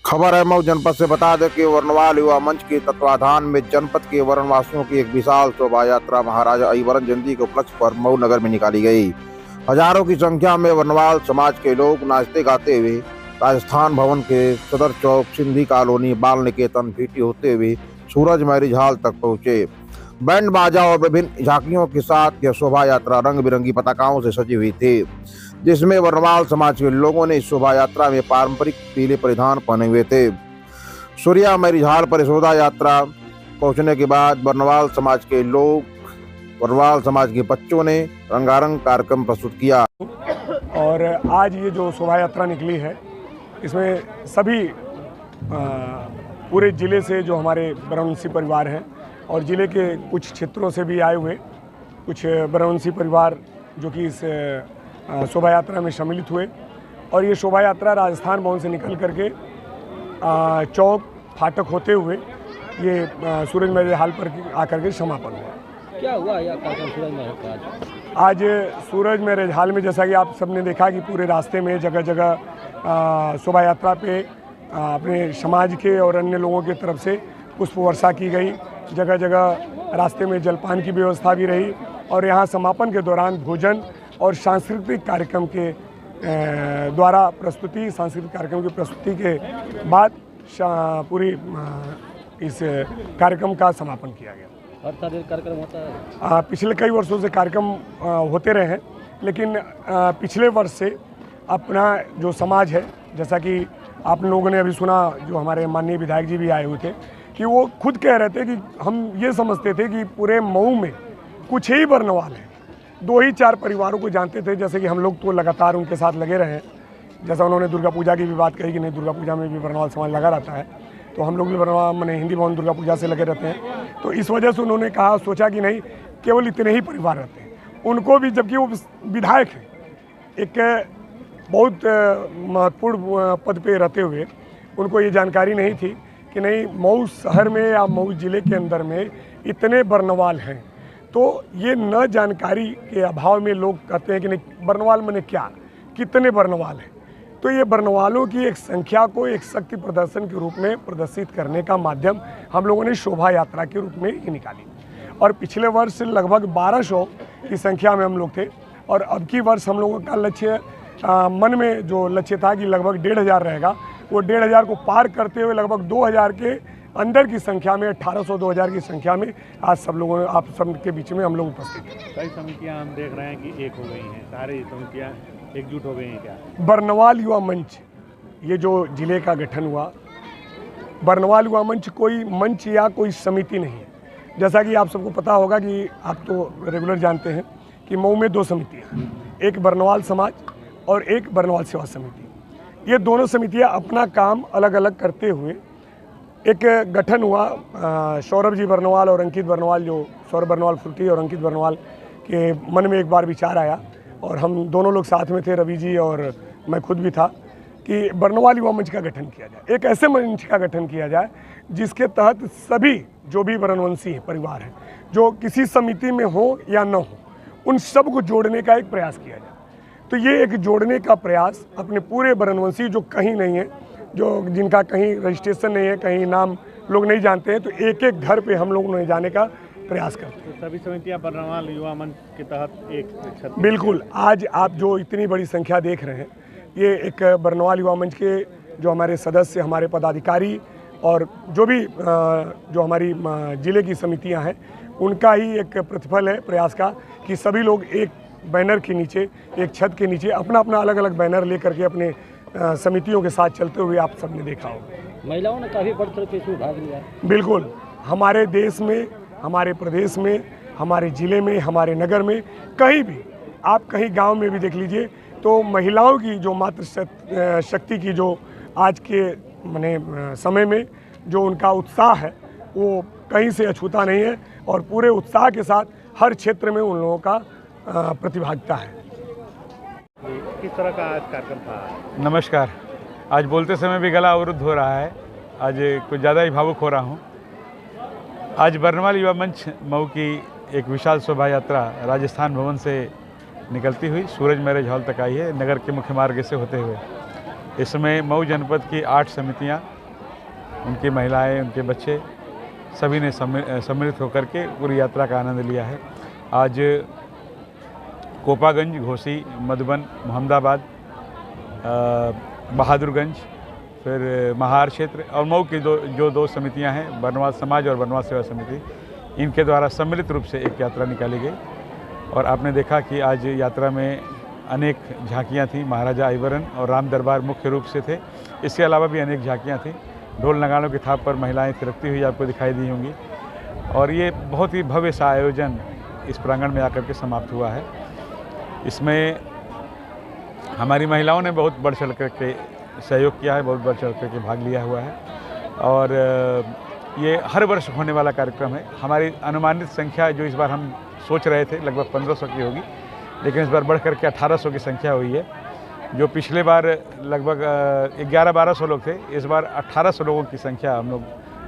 खबर है मऊ जनपद से। बता दें कि वर्णवाल युवा मंच के तत्वाधान में जनपद के वर्णवासियों की एक विशाल शोभा यात्रा महाराजा अहिवरन जयंती के उपलक्ष्य पर मऊ नगर में निकाली गई। हजारों की संख्या में वर्णवाल समाज के लोग नाचते गाते हुए राजस्थान भवन के सदर चौक, सिंधी कॉलोनी, बाल निकेतन, भीटी होते हुए सूरज मैरिज हॉल तक पहुंचे। बैंड बाजा और विभिन्न झांकियों के साथ यह शोभा यात्रा रंग बिरंगी पताकाओं से सजी हुई थी, जिसमें वर्णवाल समाज के लोगों ने इस शोभा यात्रा में पारंपरिक पीले परिधान पहने हुए थे। सूर्या मैरिज हॉल पर शोभा यात्रा पहुंचने के बाद वर्णवाल समाज के लोग, वर्णवाल समाज के बच्चों ने रंगारंग कार्यक्रम प्रस्तुत किया। और आज ये जो शोभा यात्रा निकली है, इसमें सभी पूरे ज़िले से जो हमारे ब्रह्मवंशी परिवार हैं और ज़िले के कुछ क्षेत्रों से भी आए हुए कुछ ब्रह्मवंशी परिवार जो कि इस शोभा यात्रा में सम्मिलित हुए। और ये शोभा यात्रा राजस्थान भवन से निकल करके चौक फाटक होते हुए ये सूरज मैरिज हॉल पर आकर के समापन हुआ। क्या हुआ यह कार्यक्रम सूरज मैरिज का? आज सूरज मैरिज हॉल में जैसा कि आप सबने देखा कि पूरे रास्ते में जगह जगह शोभा यात्रा पे अपने समाज के और अन्य लोगों की तरफ से पुष्प वर्षा की गई। जगह जगह रास्ते में जलपान की व्यवस्था भी रही और यहाँ समापन के दौरान भोजन और सांस्कृतिक कार्यक्रम के द्वारा प्रस्तुति, सांस्कृतिक कार्यक्रम की प्रस्तुति के बाद पूरी इस कार्यक्रम का समापन किया गया। हर साल कार्यक्रम होता है? पिछले कई वर्षों से कार्यक्रम होते रहे हैं, लेकिन पिछले वर्ष से अपना जो समाज है, जैसा कि आप लोगों ने अभी सुना, जो हमारे माननीय विधायक जी भी आए हुए थे, कि वो खुद कह रहे थे कि हम ये समझते थे कि पूरे मऊ में कुछ ही बरनवाल हैं, 2 ही 4 परिवारों को जानते थे। जैसे कि हम लोग तो लगातार उनके साथ लगे रहे हैं। जैसा उन्होंने दुर्गा पूजा की भी बात कही कि नहीं, दुर्गा पूजा में भी बरनवाल समाज लगा रहता है, तो हम लोग भी बरनवाल मैंने हिंदी भवन दुर्गा पूजा से लगे रहते हैं। तो इस वजह से उन्होंने कहा, सोचा कि नहीं, केवल इतने ही परिवार रहते हैं। उनको भी, जबकि वो विधायक हैं, एक बहुत महत्वपूर्ण पद पे रहते हुए, उनको ये जानकारी नहीं थी कि नहीं, मऊ शहर में या मऊ ज़िले के अंदर में इतने बरनवाल हैं। तो ये न जानकारी के अभाव में लोग कहते हैं कि नहीं, बरनवाल माने क्या, कितने बरनवाल हैं। तो ये बरनवालों की एक संख्या को एक शक्ति प्रदर्शन के रूप में प्रदर्शित करने का माध्यम हम लोगों ने शोभा यात्रा के रूप में ही निकाली। और पिछले वर्ष लगभग 1200 की संख्या में हम लोग थे, और अब की वर्ष हम लोगों का लक्ष्य, मन में जो लक्ष्य था कि लगभग 1500 रहेगा, वो 1500 को पार करते हुए लगभग 2000 के अंदर की संख्या में, 1800-2000 की संख्या में आज सब लोगों ने, आप सब के बीच में हम लोग उपस्थित हैं। कई समितियां हम देख रहे हैं कि एक हो गई हैं, सारी समितियां एकजुट हो गई हैं क्या? बरनवाल युवा मंच, ये जो जिले का गठन हुआ, बरनवाल युवा मंच कोई मंच या कोई समिति नहीं है। जैसा कि आप सबको पता होगा कि आप तो रेगुलर जानते हैं कि मऊ में 2 समितियाँ हैं, एक बरनवाल समाज और एक बरनवाल सेवा समिति। ये दोनों समितियाँ अपना काम अलग अलग करते हुए एक गठन हुआ। सौरभ जी बरनवाल और अंकित बरनवाल, जो सौरभ बरनवाल फुर्ती और अंकित बरनवाल के मन में एक बार विचार आया, और हम दोनों लोग साथ में थे, रवि जी और मैं खुद भी था, कि बरनवाल युवा मंच का गठन किया जाए। एक ऐसे मंच का गठन किया जाए जिसके तहत सभी जो भी ब्रह्मवंशी परिवार हैं, जो किसी समिति में हो या न हो, उन सब को जोड़ने का एक प्रयास किया जाए। तो ये एक जोड़ने का प्रयास अपने पूरे ब्रह्मवंशी जो कहीं नहीं है, जो जिनका कहीं रजिस्ट्रेशन नहीं है, कहीं नाम लोग नहीं जानते हैं, तो एक एक घर पे हम लोग उन्हें जाने का प्रयास करते हैं। तो सभी समितियां बरनवाल युवा मंच के तहत एक छत। बिल्कुल, आज आप जो इतनी बड़ी संख्या देख रहे हैं, ये एक बरनवाल युवा मंच के जो हमारे सदस्य, हमारे पदाधिकारी और जो भी जो हमारी ज़िले की समितियां हैं, उनका ही एक प्रतिफल है प्रयास का, कि सभी लोग एक बैनर के नीचे, एक छत के नीचे अपना अपना अलग अलग बैनर ले करके अपने समितियों के साथ चलते हुए आप सबने देखा होगा। महिलाओं ने काफ़ी बढ़ चढ़ के इसमें भाग लिया। बिल्कुल, हमारे देश में, हमारे प्रदेश में, हमारे ज़िले में, हमारे नगर में, कहीं भी आप कहीं गांव में भी देख लीजिए, तो महिलाओं की जो मातृ शक्ति की जो आज के माने समय में जो उनका उत्साह है, वो कहीं से अछूता नहीं है, और पूरे उत्साह के साथ हर क्षेत्र में उन लोगों का प्रतिभागिता है। किस तरह का आज कार्यक्रम था? नमस्कार। आज बोलते समय भी गला अवरुद्ध हो रहा है, आज कुछ ज़्यादा ही भावुक हो रहा हूँ। आज बरनवाल युवा मंच मऊ की एक विशाल शोभा यात्रा राजस्थान भवन से निकलती हुई सूरज मैरिज हॉल तक आई है, नगर के मुख्य मार्ग से होते हुए। इसमें मऊ जनपद की 8 समितियां उनकी महिलाएं, उनके बच्चे सभी ने सम्मिलित होकर के पूरी यात्रा का आनंद लिया है। आज कोपागंज, घोसी, मधुबन, मोहम्मदाबाद, बहादुरगंज, फिर महार क्षेत्र और मऊ की जो दो समितियां हैं, वर्णवाद समाज और वर्णवाद सेवा समिति, इनके द्वारा सम्मिलित रूप से एक यात्रा निकाली गई। और आपने देखा कि आज यात्रा में अनेक झांकियां थी। महाराजा अय्यवरन और राम दरबार मुख्य रूप से थे। इसके अलावा भी अनेक झांकियां थी। ढोल नगाड़ों की थाप पर महिलाएं थिरकती हुई आपको दिखाई दी होंगी। और ये बहुत ही भव्य सा आयोजन इस प्रांगण में आकर के समाप्त हुआ है। इसमें हमारी महिलाओं ने बहुत बढ़ चढ़ कर के सहयोग किया है, बहुत बढ़ चढ़ कर के भाग लिया हुआ है। और ये हर वर्ष होने वाला कार्यक्रम है। हमारी अनुमानित संख्या जो इस बार हम सोच रहे थे लगभग 1500 की होगी, लेकिन इस बार बढ़ करके 1800 की संख्या हुई है। जो पिछले बार लगभग 1100-1200 लोग थे, इस बार 1800 लोगों की संख्या हम लोग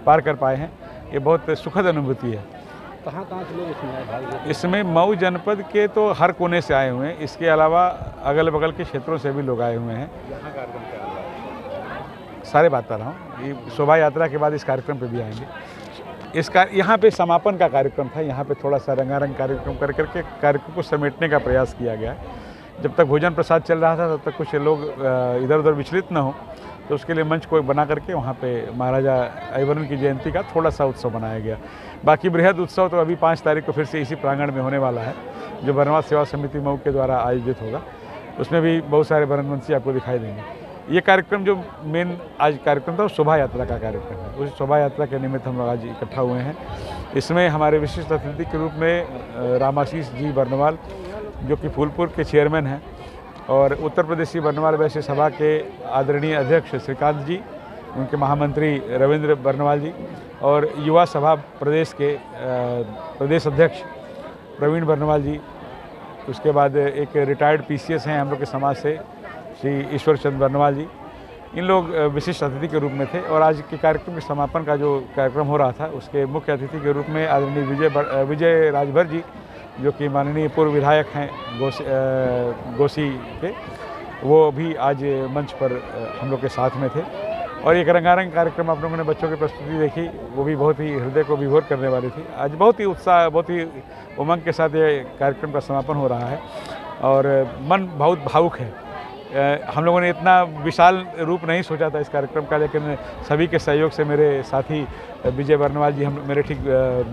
पार कर पाए हैं। ये बहुत सुखद अनुभूति है। कहाँ से लोग इसमें भाग लेते? इसमें मऊ जनपद के तो हर कोने से आए हुए हैं। इसके अलावा अगल बगल के क्षेत्रों से भी लोग आए हुए हैं। सारे बात कर रहा हूँ। ये शोभा यात्रा के बाद इस कार्यक्रम पे भी आएंगे। यहाँ पे समापन का कार्यक्रम था। यहाँ पे थोड़ा सा रंगारंग कार्यक्रम कर करके कार्यक्रम को समेटने का प्रयास किया गया है। जब तक भोजन प्रसाद चल रहा था तब तक कुछ लोग इधर उधर विचलित न हो, तो उसके लिए मंच को बना करके वहाँ पे महाराजा अय्यवरन की जयंती का थोड़ा सा उत्सव बनाया गया। बाकी बृहद उत्सव तो अभी 5 तारीख को फिर से इसी प्रांगण में होने वाला है, जो वर्णवाद सेवा समिति मऊ के द्वारा आयोजित होगा। उसमें भी बहुत सारे वर्णवंशी आपको दिखाई देंगे। ये कार्यक्रम जो मेन आज कार्यक्रम था वो शोभा यात्रा का कार्यक्रम है। उस शोभा यात्रा के निमित्त हम लोग आज इकट्ठा हुए हैं। इसमें हमारे विशिष्ट अतिथि के रूप में रामाशीष जी बर्नवाल, जो कि फूलपुर के चेयरमैन हैं, और उत्तर प्रदेशी बर्नवाल वैश्य सभा के आदरणीय अध्यक्ष श्रीकांत जी, उनके महामंत्री रविंद्र बर्नवाल जी, और युवा सभा प्रदेश के प्रदेश अध्यक्ष प्रवीण बर्नवाल जी। उसके बाद एक रिटायर्ड PCS हैं हम लोग के समाज से, श्री ईश्वर चंद्र बर्नवाल जी। इन लोग विशिष्ट अतिथि के रूप में थे। और आज के कार्यक्रम के समापन का जो कार्यक्रम हो रहा था, उसके मुख्य अतिथि के रूप में आदरणीय विजय राजभर जी, जो कि माननीय पूर्व विधायक हैं घोसी के, वो भी आज मंच पर हम लोग के साथ में थे। और एक रंगारंग कार्यक्रम आप लोगों ने बच्चों की प्रस्तुति देखी, वो भी बहुत ही हृदय को विभोर करने वाली थी। आज बहुत ही उत्साह, बहुत ही उमंग के साथ ये कार्यक्रम का समापन हो रहा है और मन बहुत भावुक है। हम लोगों ने इतना विशाल रूप नहीं सोचा था इस कार्यक्रम का, लेकिन सभी के सहयोग से मेरे साथी विजय बर्नवाल जी हम मेरे ठीक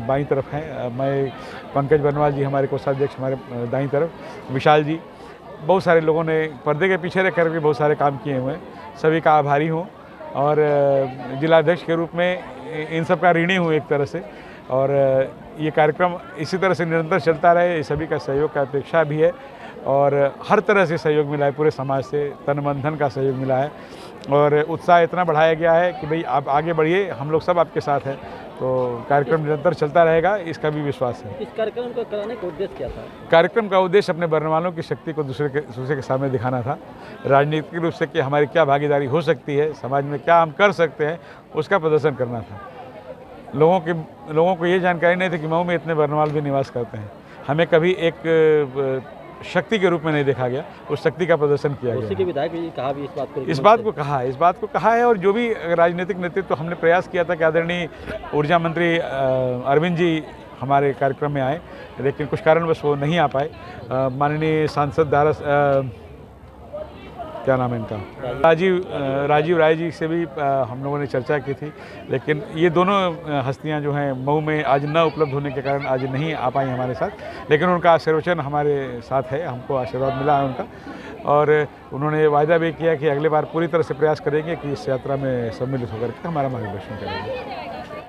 बाईं तरफ हैं, मैं पंकज बर्नवाल जी हमारे कोषाध्यक्ष हमारे दाईं तरफ, विशाल जी, बहुत सारे लोगों ने पर्दे के पीछे रह कर भी बहुत सारे काम किए हुए हैं। सभी का आभारी हूँ और जिलाध्यक्ष के रूप में इन सब का ऋणी हूँ एक तरह से। और ये कार्यक्रम इसी तरह से निरंतर चलता रहे, सभी का सहयोग का अपेक्षा भी है। और हर तरह से सहयोग मिला है, पूरे समाज से तन मन धन का सहयोग मिला है और उत्साह इतना बढ़ाया गया है कि भाई आप आगे बढ़िए, हम लोग सब आपके साथ हैं। तो कार्यक्रम निरंतर चलता रहेगा, इसका भी विश्वास है। इस कार्यक्रम को कराने का उद्देश्य क्या था? कार्यक्रम का उद्देश्य अपने बर्नवालों की शक्ति को दूसरे के सामने दिखाना था। राजनीतिक रूप से कि हमारी क्या भागीदारी हो सकती है, समाज में क्या हम कर सकते हैं, उसका प्रदर्शन करना था। लोगों को ये जानकारी नहीं थी कि मऊ में इतने बर्नवाल भी निवास करते हैं। हमें कभी एक शक्ति के रूप में नहीं देखा गया, उस शक्ति का प्रदर्शन किया गया। उसी के विधायक भी कहा भी इस बात को कहा है। और जो भी राजनीतिक नेतृत्व तो हमने प्रयास किया था कि आदरणीय ऊर्जा मंत्री अरविंद जी हमारे कार्यक्रम में आए, लेकिन कुछ कारणवश वो नहीं आ पाए। माननीय सांसद क्या नाम है इनका, राजीव राय जी से भी हम लोगों ने चर्चा की थी, लेकिन ये दोनों हस्तियां जो हैं मऊ में आज न उपलब्ध होने के कारण आज नहीं आ पाई हमारे साथ। लेकिन उनका आशीर्वचन हमारे साथ है, हमको आशीर्वाद मिला है उनका। और उन्होंने वायदा भी किया कि अगले बार पूरी तरह से प्रयास करेंगे कि इस यात्रा में सम्मिलित होकर के हमारा मार्गदर्शन करेंगे।